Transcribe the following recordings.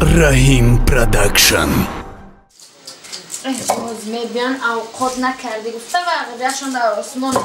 رحیم پروداکشن. باز میبین اوقات نکردی گفته و عقیدهشون در آسمان.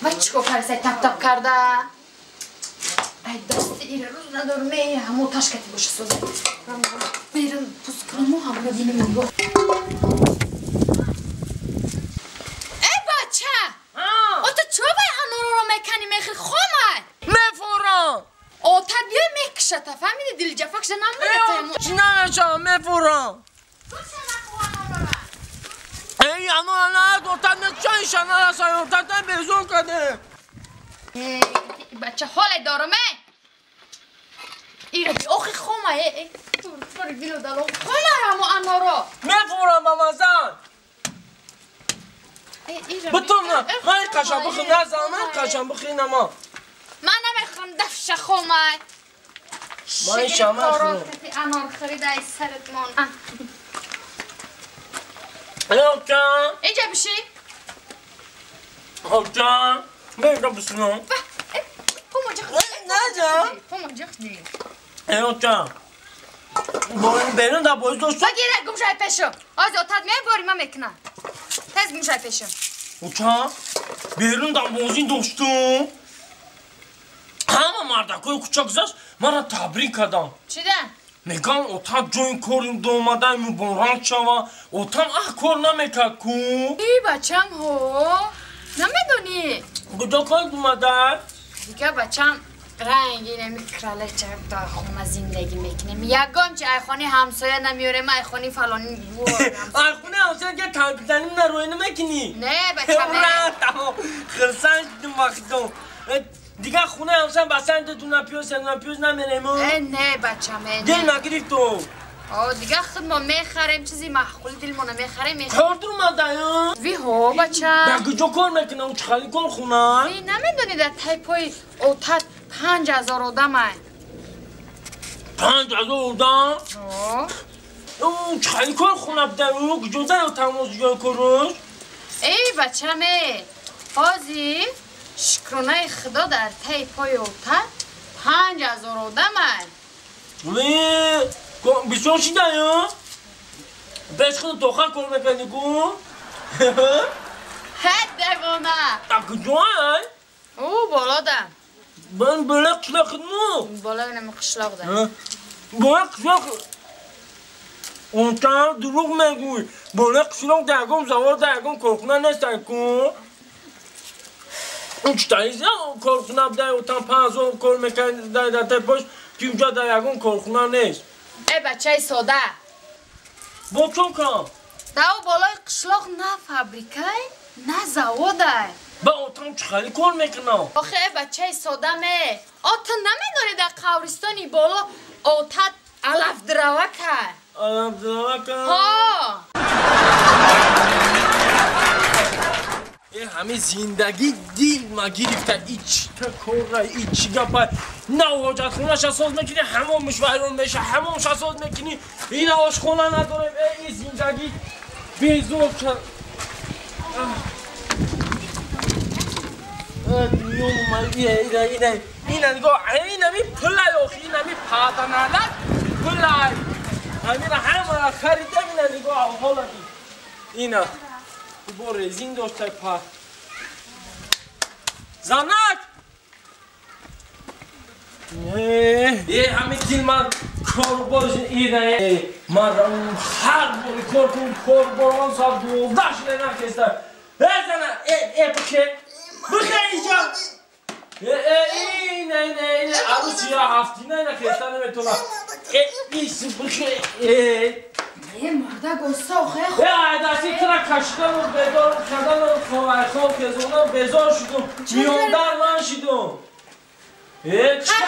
و چیکار پرسه تپ تپ کرده؟ ای دست ایره روز ندارم همو تشکتی باشه سوزه. بیرم پوز کنم و همه بینیم نگاه. ای بچه! او تو چرا باید انارو رو میکنی میخی خوامد؟ میفورم او تا بیای میکشه تا فهمیدی دل جفاکش نمونه تیمو. نشم میفورم ای انار نه دوتا نچه شنه رسای دوتا بیزون کده. بچه حالی دارم ایره بی آخی خوامه توری بیلو دلو خوامه همو انارو میفورم بمازن بطور نه من قشن بخی نزم من قشن بخی نما من نمیخوام دفشه خوامه من شمه خورم انار خریده ای سرت مان اوکا اینجا بشی اوکا بیگا بسنم پومو جخدی اوکا بریم در باید دوستو بگیره گمشای پیشو آزی اتاد میباری من میکنم تز گمشای پیشو اوکا بریم در بازی دوستو همه مردکای کوچک من را تبریک کردم. چی ده؟ میگن اتاد جوین کوریم دو اومده ایمون باران شوا اتاد کار نمیکرد کو ای بچم هو نمیدونی کجا کار اومده؟ دیگه بچم رنگی نمیکراله چه تا خونه زندگی میکنیم یکم چه ایخوانی همسایه نمیاریم ایخوانی فلانی ایخوانی همسایه که تنبیزنیم نروی نمیکنی نه بچم تمام خرسان شدیم وقتو دیگه خونه همسایه بسنده دو نپیوز نمیریم نه بچم دل نگریف تو دیگه خود ما میخریم چیزی محقولی دل ما نمیخریم کار دور اومده یا؟ وی ها بچم کجا کار میکنه او چخالی کار خونه؟ وی نمیدونی در تایپای اوتاد 5000 آدم های 5000 آدم؟ او چخالی کار خونه بده او کجا در تماس جای کارش؟ ای بچم بازی شکرانه خدا در تایپای اوتاد 5000 آدم های وی بسیار چی ده یا؟ بس خود توخه کار میکنی کو؟ هد دگانه کجا های؟ او بالا ده من بالا قشلاق نو بالا نمی قشلاق ده بالا قشلاق اون تا دروغ میگوی بالا قشلاق درگم زوار درگم کارخونه نیستن کو؟ اون چطوری کارخونه بده و تا 5000 کار میکنی در تپاش که اونجا درگم کارخونه نیست ای بچه ساده با چون کام؟ داو بالای قشلاق نه فابریکه نه زواده با اوتام چخالی کار میکنه آخه بچه ساده می آتا نمیدونی در قبرستانی بالا اوتاد علف دروکه علف دروکه؟ ها این همه زندگی دیل ما گرفته ایچ تا کاره ایچ گپه نه حاجت خونش اساس میکنی همامش ویرون میشه همامش اساس میکنی این آش خونه نداره این زندگی بیزور کرد اینه نگاه این همی پلای آخی این همی پادنالت پلای همین همه را خریده اینه نگاه حالا اینه با رزین داشته پا زنک همه دیل من کار باز اینه من هر باری کار کنم کار باران سال 12 شده نکسته زنک بکه بخه اینجا اینه عروسی یا هفتینه نکسته نمیتونه ایسی بخه یه مرده گسته آخه خود دستی ترا کشیدم و بیدار کردم و خواه کزونم بیزار شدم میاندر من شدم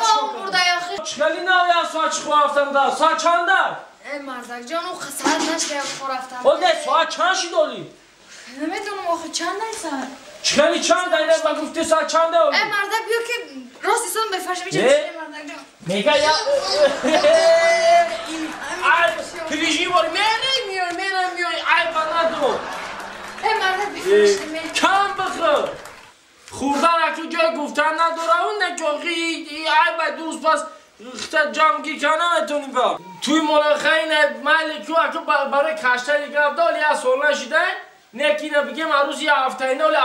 خواه برده یا خیلی چکلی نوی از ساعت چی خواه افتم ده؟ ساعت چند ده؟ مردک جان او خسارت نشه خواه افتم ده ساعت چند شی داری؟ نمیدونم آخه چند نیست چکلی چند ده؟ با گفتی ساعت چند ده؟ مردک بیا که راستی سون بفرشه میشه مردک جان میگه یا پیشی باری میری میای ای بنا دو مردک بفرشتمه کم بخور خوردن اکی جای گفتن نداره اون نکاقی ای باید دوست پس اختر جامگی کنم اتونی با توی ملاخین مالکو اکی برای کشتری گرفته ولی از سولن شده نکینه بگیم عروس یه هفته اینه ولی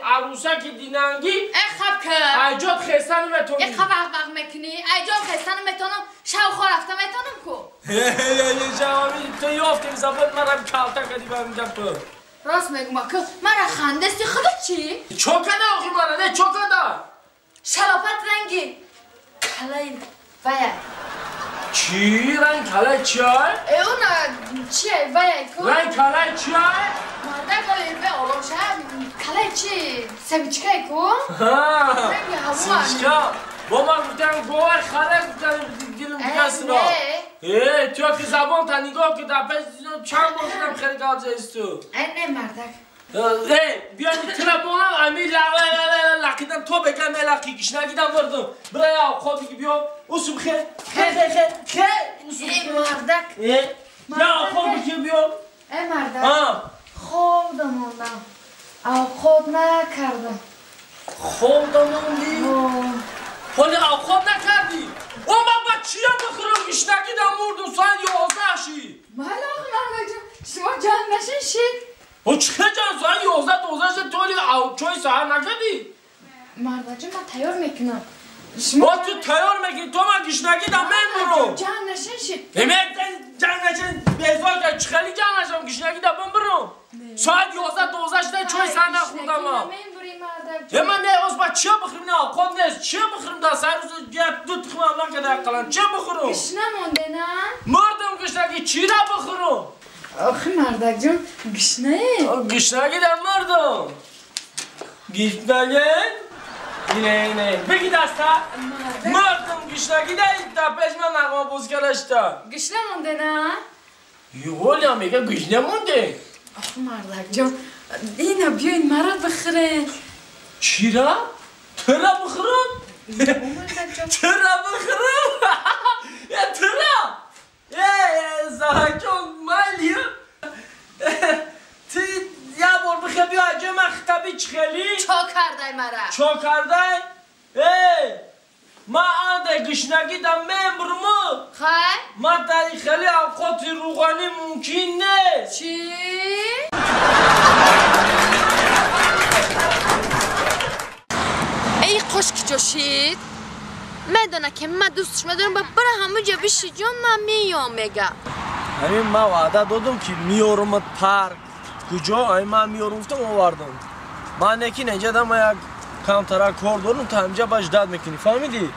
عروسکی دیننگی ای خب که ایجاد خستن اتونی ای خب وقت میکنی ایجاد خستن میتونم شو خور رفته میتونم کو جوامی تو یافتی زبان مرم کلتا کدی برم جب راست میگم که مرا خندستی خدا چی؟ چوکده آخی مرا نه چوکده شلافت رنگی کلای ویا چی رنگ کلای چیه؟ اون چیه ویا کو؟ رنگ کلای چیه؟ مرده گلی به آلوم شد کلای چی؟ سمیچکای کو؟ ها رنگی همون سیشکا با من گفتم گوهر خاله گفتم گلم دست را تو که زبان تا نگاه که دفعه چند باشدم خیلی گازه است تو نه مردک بیانی تلفونم امی لقیدم تو بگم لقی کش نگیدم وردم برای خود بگی بیا اوسم خیر ای مردک یا خود بگی بیا ای مردک خوب دموندم او خود نکردم خوب دموندی؟ حالی او خوب نکردی؟ او من با چیه بخورم کش نگیدم مردم ساعت 11 شی مالا مردک جان شما جان نشین شید او چه جان ساعت 11 شد تولی او چوی ساعت نکردی؟ مردک جان من تیار میکنم با تو تیار میکنی تو من کش نگیدم من برو جان نشین شید جان نشین بیزوال که چه خیلی جان نشم کش نگیدم من برو ساعت 11 شده چوی ساعت نخوردم من من نه از با چه بخورم نه خود نیست چه بخورم در سر روز دو تخم الله که در قلم چه بخورم گش نمونده نه مردم گش نگی چی را بخورم آخه مردک جون گش نه گش نگی در مردم گش نگی اینه بگی دسته مردم گش نگی در پیش من نقمه بوز کرشتا گش نمونده نه یولی هم میگه گش نمونده آخه مردک جون اینا بیاین مرا بخره چی را؟ ترا بخورم؟ ترا بخورم؟ ترا؟ زهکان مالیا تی یه بار بخیر بیا اجا من خطبی چخلی چا کرده مرا چا کرده؟ ما آنده گشنگی دم من برمو خواهی؟ ما داری خیلی اوقات روغانی ممکن نه چی؟ ای خشک جوشید میدونه که من دوستش میدارم برای همه جا بشی جان من میام میگم همین ما وعده دادم که میارمت پارک کجا این من میارم گفتم آوردم من نکین اینجا دم یک کانترا کار دارم تا اینجا باش داد میکنی فهمیدی؟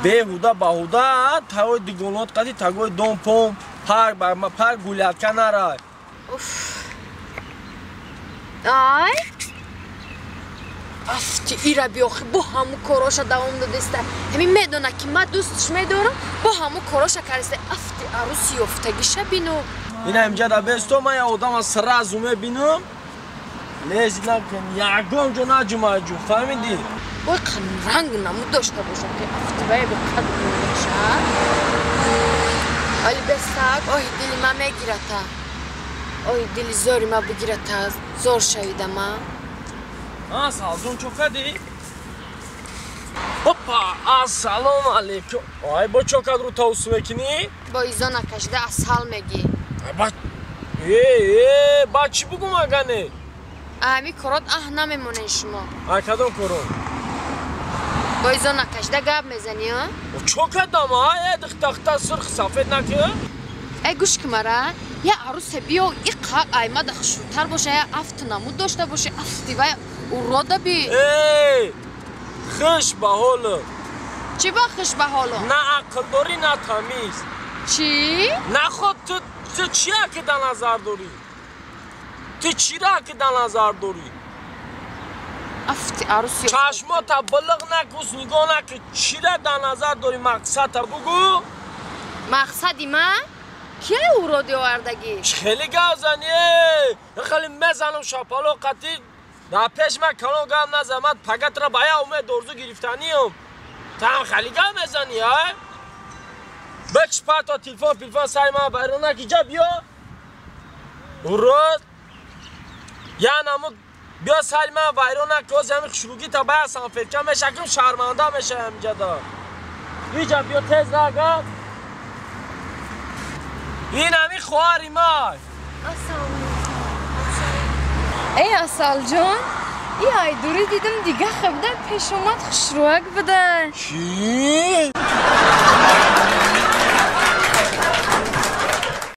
بهودا باهودا تاوی دیگونات قدی تاگوی دون پوم پارک با ما پارک گولیت کناره آی افتی ایرا بیاخی با همو کاراشا دوام دادسته همین میدونه که من دوستش میدارم با همو کاراشا کرسته افتی عروسی افتگیشه بینو این اینجا دا بیستو من یه آدم از سرازومه بینم لیزی نکن یکم جو نجمع جو فهمیدی؟ باید رنگ نمو داشته باشم که افتی باید به قد بودشه ولی بستک آهی دلی من میگیرته آهی دلی زاری من بگیرته زار شویده من سلام چوکدی؟ هپا السلام علیکم آی با چوکد رو توس میکنی؟ با ایزا نکشده اصحال میگی با چی بگم اگنه؟ امی کرات نمیمونه شما کدام کرون؟ با ایزا نکشده گب میزنی ها؟ چوکدم دختخته سرخ سفید نکه؟ ای گوش کمره یه عروس بیا ای قاق ایمه دخشوتر باشه یه افت نمود داشته باشه افتی و او را بی خش به حالا چی با خش به حالا؟ نه عقل داری نه تمیز چی؟ نه خود تو چیه که در نظر داری؟ تو چی را که در نظر داری؟ افتی عروسی چشما تا بلغ نکس نگاه نکه چی را در نظر داری مقصد تا بگو؟ مقصدی من؟ کی او را دیواردگی؟ خیلی گازنی خیلی مزنم شاپالو قطی در پیش من کلو گام نزمد پگت را باید اومد دورزو گرفتنیم تا هم خیلی گام مزنی ها؟ بکش پرتا تلفن سعی ما بیرونک اینجا بیا روز یا نمو بیا سعی ما بیرونک روز همین خشروگی تا باید سانفرکم میشه کم شرمانده میشه همینجا دا اینجا بیا تیز نگاه این همین خواری ما ای اصال جان ای های دوری دیدم دیگه خبده پیش اومد خشروک بده چی؟